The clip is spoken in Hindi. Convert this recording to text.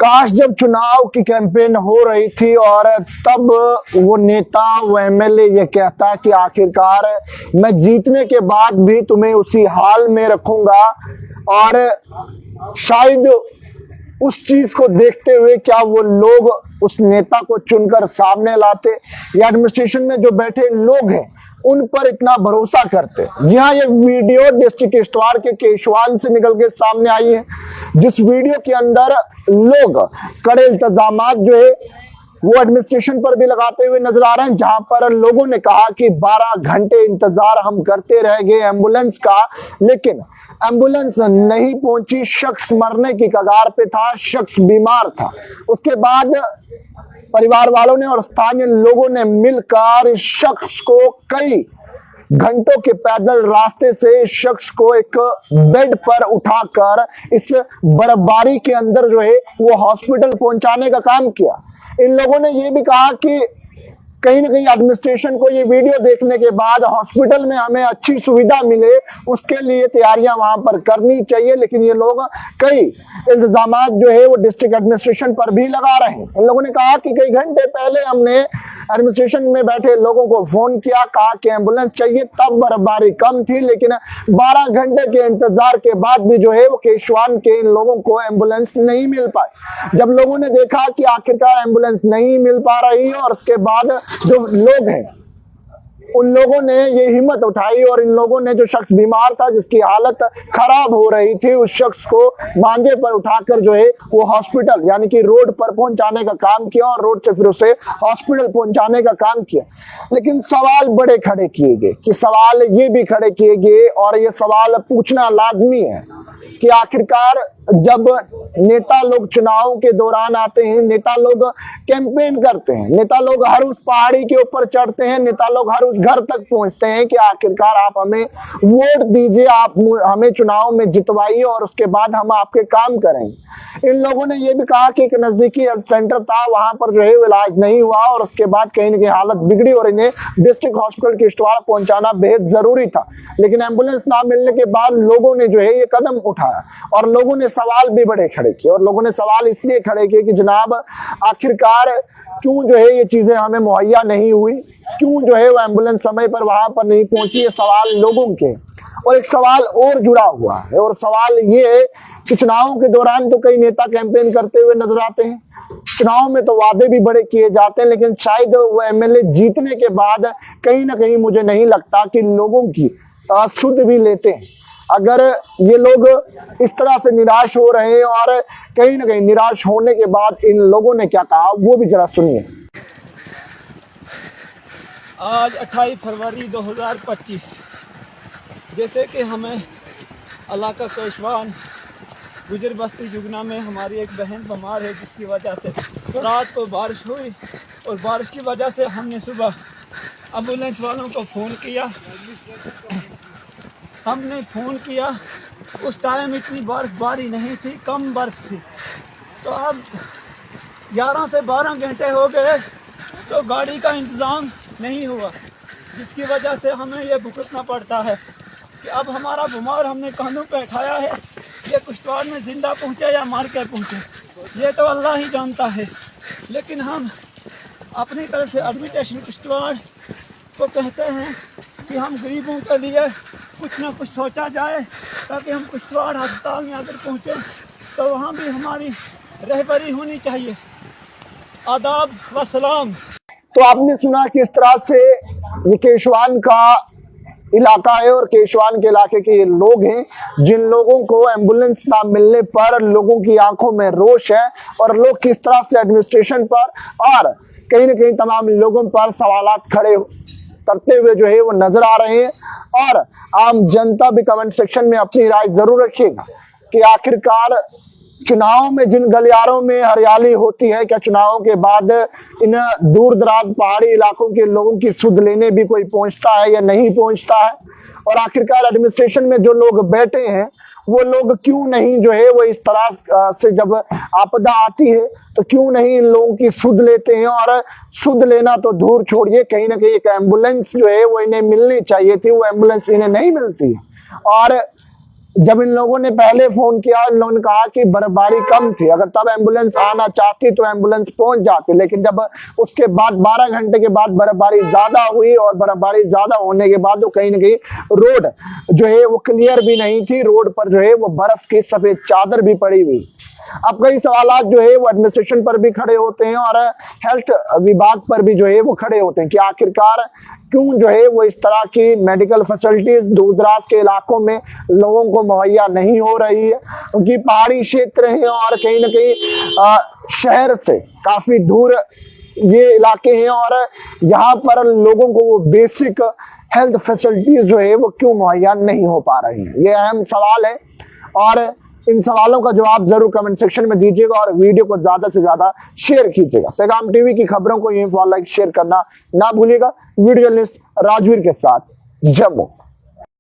काश जब चुनाव की कैंपेन हो रही थी और तब वो नेता वो एमएलए ये कहता कि आखिरकार मैं जीतने के बाद भी तुम्हें उसी हाल में रखूंगा, और शायद उस चीज को देखते हुए क्या वो लोग उस नेता को चुनकर सामने लाते, या एडमिनिस्ट्रेशन में जो बैठे लोग हैं उन पर इतना भरोसा करते। जी हाँ, ये वीडियो डिस्ट्रिक्ट किश्तवाड़ के केशवान से निकल के सामने आई है, जिस वीडियो के अंदर लोग कड़े इल्तजामात जो है वो एडमिनिस्ट्रेशन पर भी लगाते हुए नजर आ रहे हैं, जहां पर लोगों ने कहा कि 12 घंटे इंतजार हम करते रह गए एम्बुलेंस का, लेकिन एम्बुलेंस नहीं पहुंची। शख्स मरने की कगार पे था, शख्स बीमार था। उसके बाद परिवार वालों ने और स्थानीय लोगों ने मिलकर इस शख्स को कई घंटों के पैदल रास्ते से इस शख्स को एक बेड पर उठाकर इस बर्फबारी के अंदर जो है वो हॉस्पिटल पहुंचाने का काम किया। इन लोगों ने ये भी कहा कि कहीं ना कहीं एडमिनिस्ट्रेशन को ये वीडियो देखने के बाद हॉस्पिटल में हमें अच्छी सुविधा मिले, उसके लिए तैयारियां वहां पर करनी चाहिए। लेकिन ये लोग कई इल्जामात जो है वो डिस्ट्रिक्ट एडमिनिस्ट्रेशन पर भी लगा रहे हैं। इन लोगों ने कहा कि कई घंटे पहले हमने एडमिनिस्ट्रेशन में बैठे लोगों को फोन किया, कहा कि एम्बुलेंस चाहिए, तब बर्फबारी कम थी, लेकिन 12 घंटे के इंतजार के बाद भी जो है वो केशवान के इन लोगों को एम्बुलेंस नहीं मिल पाई। जब लोगों ने देखा कि आखिरकार एम्बुलेंस नहीं मिल पा रही है, और उसके बाद जो लोग हैं उन लोगों ने ये हिम्मत उठाई और इन लोगों ने जो शख्स बीमार था, जिसकी हालत खराब हो रही थी, उस शख्स को मांझे पर उठाकर जो है वो हॉस्पिटल यानी कि रोड पर पहुंचाने का काम किया, और रोड से फिर उसे हॉस्पिटल पहुंचाने का काम किया। लेकिन सवाल बड़े खड़े किए गए कि सवाल ये भी खड़े किए गए, और ये सवाल पूछना लाजमी है कि आखिरकार जब नेता लोग चुनाव के दौरान आते हैं, नेता लोग कैंपेन करते हैं, नेता लोग हर उस पहाड़ी के ऊपर चढ़ते हैं, नेता लोग हर उस घर तक पहुंचते हैं कि आखिरकार आप हमें वोट दीजिए, आप हमें चुनाव में जितवाइए और उसके बाद हम आपके काम करेंगे। इन लोगों ने यह भी कहा कि एक नजदीकी हेल्थ सेंटर था, वहां पर जो है इलाज नहीं हुआ, और उसके बाद कहीं ना कहीं हालत बिगड़ी और इन्हें डिस्ट्रिक्ट हॉस्पिटल किश्तवाड़ पहुंचाना बेहद जरूरी था। लेकिन एम्बुलेंस ना मिलने के बाद लोगों ने जो है ये कदम उठाया, और लोगों ने सवाल भी बड़े खड़े किए। और लोगों ने सवाल इसलिए खड़े किए कि जनाब आखिरकार क्यों जो है ये चीजें हमें मुहैया नहीं हुई, क्यों जो है वो एम्बुलेंस समय पर वहां पर नहीं पहुंची। ये सवाल लोगों के, और एक सवाल और जुड़ा हुआ है, और सवाल ये है कि चुनाव के दौरान तो कई नेता कैंपेन करते हुए नजर आते हैं, चुनाव में तो वादे भी बड़े किए जाते हैं, लेकिन शायद वो एमएलए जीतने के बाद कहीं ना कहीं मुझे नहीं लगता कि लोगों की सुध भी लेते हैं। अगर ये लोग इस तरह से निराश हो रहे हैं, और कहीं ना कहीं निराश होने के बाद इन लोगों ने क्या कहा वो भी जरा सुनिए। आज 28 फरवरी 2025, जैसे कि हमें इलाका केशवान गुजर बस्ती जुगना में हमारी एक बहन बीमार है, जिसकी वजह से रात को बारिश हुई, और बारिश की वजह से हमने सुबह एम्बुलेंस वालों को फ़ोन किया। हमने फ़ोन किया, उस टाइम इतनी बर्फबारी नहीं थी, कम बर्फ़ थी। तो अब 11 से 12 घंटे हो गए तो गाड़ी का इंतज़ाम नहीं हुआ, जिसकी वजह से हमें ये भुगतना पड़ता है कि अब हमारा बीमार हमने कानों पे उठाया है, ये किश्तवाड़ में ज़िंदा पहुँचे या मार के पहुँचे ये तो अल्लाह ही जानता है। लेकिन हम अपनी तरफ से एडमिनिस्ट्रेशन किश्तवाड़ को कहते हैं कि हम गरीबों के लिए कुछ ना कुछ सोचा जाए, ताकि हम किश्तवाड़ अस्पताल में अगर पहुँचे तो वहाँ भी हमारी रहबरी होनी चाहिए। आदाब व सलाम। तो आपने सुना किस तरह से ये केशवान का इलाका है, और केशवान के इलाके के ये लोग हैं जिन लोगों को एम्बुलेंस ना मिलने पर लोगों की आंखों में रोष है, और लोग किस तरह से एडमिनिस्ट्रेशन पर और कहीं ना कहीं तमाम लोगों पर सवालात खड़े करते हुए जो है वो नजर आ रहे हैं। और आम जनता भी कमेंट सेक्शन में अपनी राय जरूर रखिएगा कि आखिरकार चुनाव में जिन गलियारों में हरियाली होती है, क्या चुनाव के बाद इन दूर दराज पहाड़ी इलाकों के लोगों की सुध लेने भी कोई पहुंचता है या नहीं पहुंचता है। और आखिरकार एडमिनिस्ट्रेशन में जो लोग बैठे हैं वो लोग क्यों नहीं जो है वो इस तरह से जब आपदा आती है तो क्यों नहीं इन लोगों की सुध लेते हैं। और सुध लेना तो दूर छोड़िए, कहीं ना कहीं एक एम्बुलेंस जो है वो इन्हें मिलनी चाहिए थी, वो एम्बुलेंस इन्हें नहीं मिलती है। और जब इन लोगों ने पहले फोन किया, इन लोगों ने कहा कि बर्फबारी कम थी, अगर तब एम्बुलेंस आना चाहती तो एम्बुलेंस पहुंच जाती, लेकिन जब उसके बाद 12 घंटे के बाद बर्फबारी ज्यादा हुई और बर्फबारी ज्यादा होने के बाद तो कहीं ना कहीं रोड जो है वो क्लियर भी नहीं थी, रोड पर जो है वो बर्फ की सफेद चादर भी पड़ी हुई। अब कई सवालात जो है वो एडमिनिस्ट्रेशन पर भी खड़े होते हैं और हेल्थ विभाग पर भी जो है वो खड़े होते हैं कि आखिरकार क्यों जो है वो इस तरह की मेडिकल फैसिलिटीज दूर दराज के इलाकों में लोगों को मुहैया नहीं हो रही है, क्योंकि पहाड़ी क्षेत्र है और कहीं ना कहीं शहर से काफी दूर ये इलाके हैं और यहाँ पर लोगों को वो बेसिक हेल्थ फैसिलिटीज जो है वो क्यों मुहैया नहीं हो पा रही है। ये अहम सवाल है और इन सवालों का जवाब जरूर कमेंट सेक्शन में दीजिएगा और वीडियो को ज्यादा से ज्यादा शेयर कीजिएगा। पैगाम टीवी की खबरों को यहीं फॉलो लाइक शेयर करना ना भूलिएगा। वीडियो जर्नलिस्ट राजवीर के साथ जम्मू।